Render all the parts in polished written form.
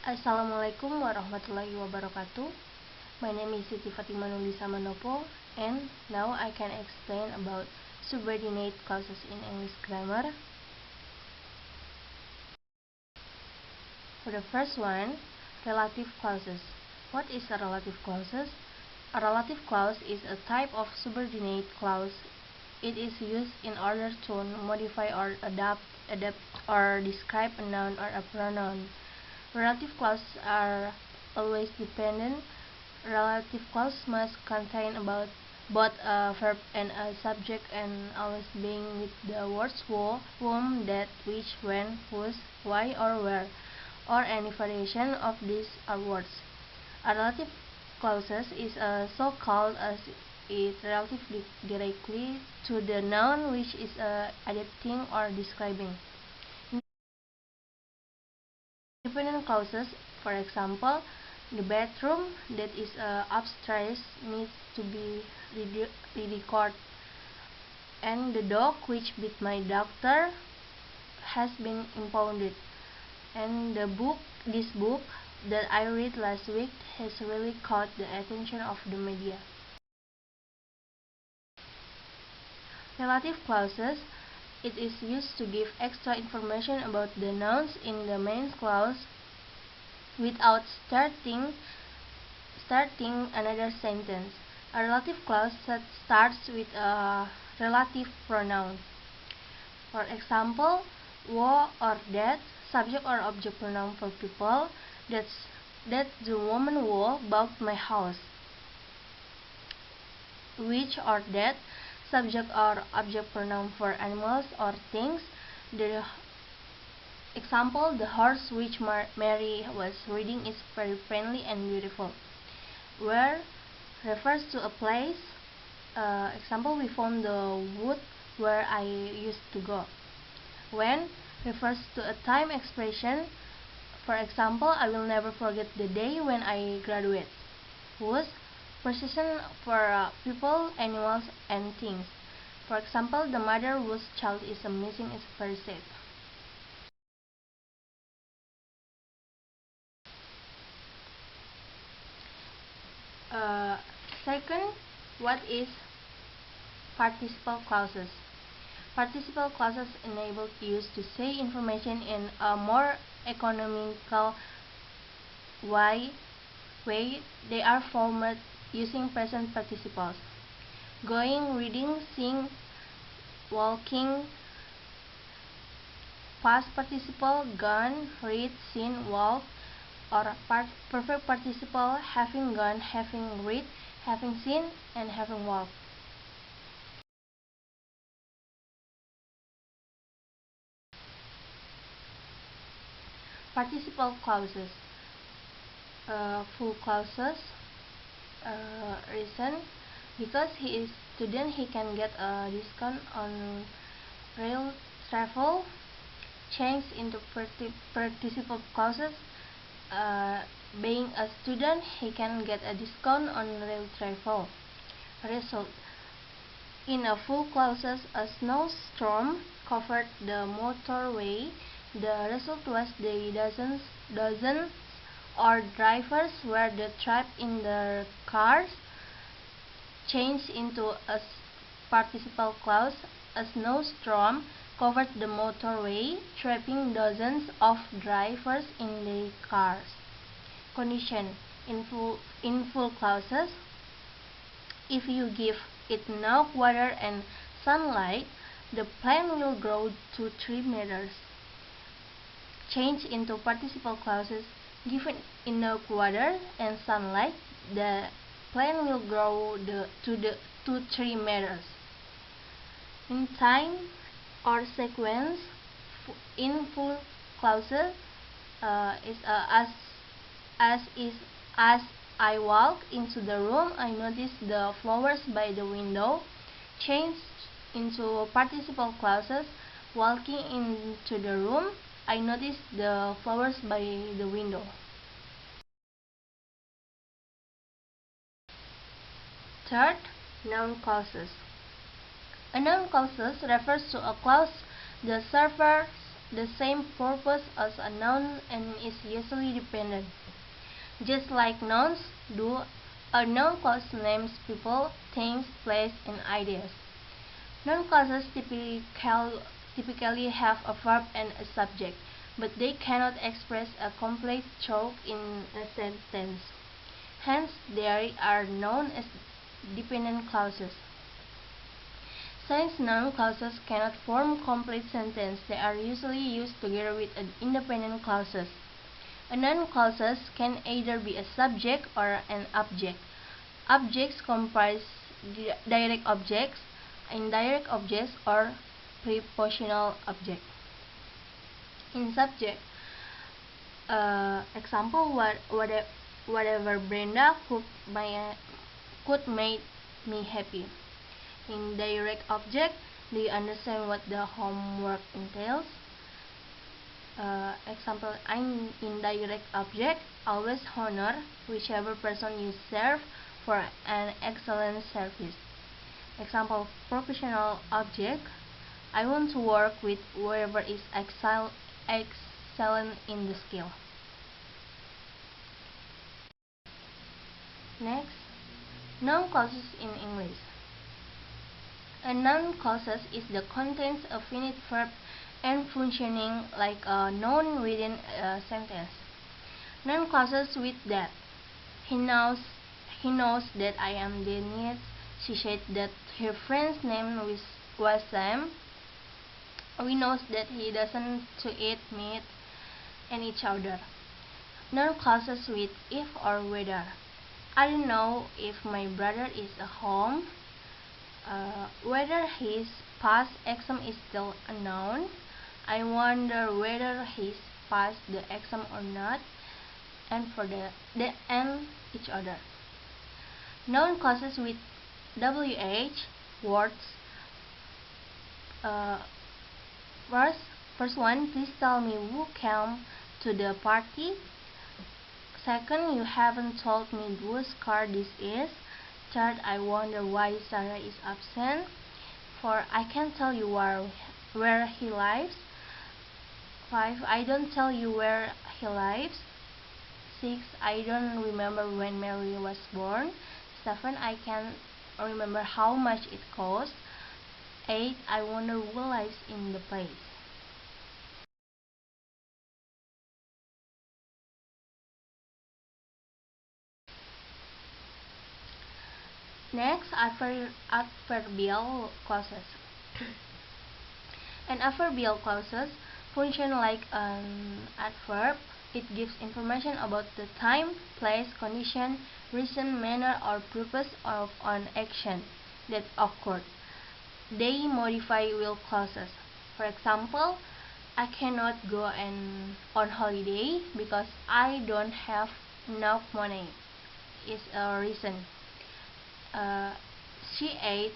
Assalamualaikum warahmatullahi wabarakatuh. My name is Siti Fatima Nurlisa Manoppo, and now I can explain about subordinate clauses in English grammar. For the first one, relative clauses. What is a relative clauses? A relative clause is a type of subordinate clause. It is used in order to modify or adapt or describe a noun or a pronoun. Relative clauses are always dependent. Relative clause must contain about both a verb and a subject and always being with the words whom, that, which, when, whose, why, or where, or any variation of these words. A relative clauses is so called as it relative directly to the noun which is adapting or describing. Independent clauses, for example, the bathroom that is upstairs needs to be redecorated, and the dog which bit my doctor has been impounded, and this book that I read last week has really caught the attention of the media. Relative clauses, it is used to give extra information about the nouns in the main clause without starting another sentence. A relative clause starts with a relative pronoun. For example, wo or that, subject or object pronoun for people. That the woman wo bought my house. Which or that, subject or object pronoun for animals or things. The example, the horse which Mary was riding is very friendly and beautiful. Where refers to a place. Example, we found the wood where I used to go. When refers to a time expression. For example, I will never forget the day when I graduate. Whose, precision for people, animals, and things. For example, the mother whose child is missing is very sad. Second, what is participle clauses? Participle clauses enable use to say information in a more economical way. They are formed using present participles. Going, reading, seeing, walking. Past participle, gone, read, seen, walk. Or perfect participle, having gone, having read, having seen, and having walked. Participle clauses. Full clauses. Reason, because he is student, he can get a discount on rail travel. Change into participle clauses. Being a student, he can get a discount on rail travel. Result, in a full clauses, a snowstorm covered the motorway. The result was the dozens or drivers were trapped in their cars. Changed into a participle clause. A snowstorm covered the motorway, trapping dozens of drivers in their cars. Condition, in full clauses. If you give it enough water and sunlight, the plant will grow to 3 meters. Change into participle clauses. Given enough water and sunlight, the plant will grow to 3 meters. In time or sequence, in full clauses as I walk into the room, I noticed the flowers by the window. Change into participle clauses. Walking into the room, I noticed the flowers by the window. Third, noun clauses. A noun clause refers to a clause that serves the same purpose as a noun and is usually dependent. Just like nouns do, a noun clause names people, things, place, and ideas. Noun clauses typically have a verb and a subject, but they cannot express a complete thought in a sentence. Hence, they are known as dependent clauses. Since noun clauses cannot form complete sentences, they are usually used together with independent clauses. A noun clauses can either be a subject or an object. Objects comprise direct objects, indirect objects, or prepositional objects. In subject, example, whatever Brenda could make me happy. In direct object, do you understand what the homework entails? Example, in indirect object, always honor whichever person you serve for an excellent service. Example, professional object, I want to work with whoever is excellent in the skill. Next, noun clauses in English. A noun clause is the contents of finite verb and functioning like a noun within a sentence. Noun clauses with that. He knows that I am Denise. She said that her friend's name was Sam. We know that he doesn't to eat meat and each other. Noun clauses with if or whether. I don't know if my brother is at home. Whether his past exam is still unknown. I wonder whether he's passed the exam or not. And for the and each other. Noun clauses with WH words. First one, please tell me who came to the party. Second, you haven't told me whose car this is. Third, I wonder why Sarah is absent. Four, I can't tell you where he lives. 5, I don't tell you where he lives. 6, I don't remember when Mary was born. 7, I can't remember how much it cost. 8, I wonder who lives in the place. Next, adverbial clauses. An adverbial clauses function like an adverb. It gives information about the time, place, condition, reason, manner, or purpose of an action that occurred. They modify will clauses. For example, I cannot go on holiday because I don't have enough money is a reason. She ate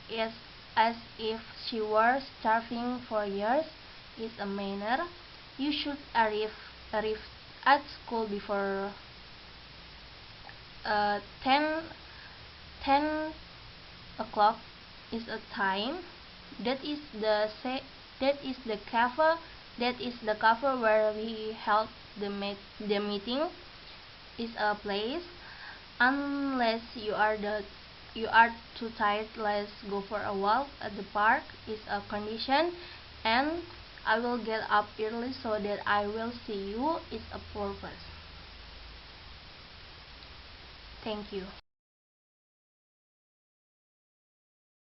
as if she were starving for years is a manner. You should arrive at school before 10 o'clock is a time. That is the cafe. That is the cafe where we held the meeting. Is a place. Unless you are too tired, let's go for a walk at the park is a condition, and I will get up early so that I will see you is a purpose. Thank you.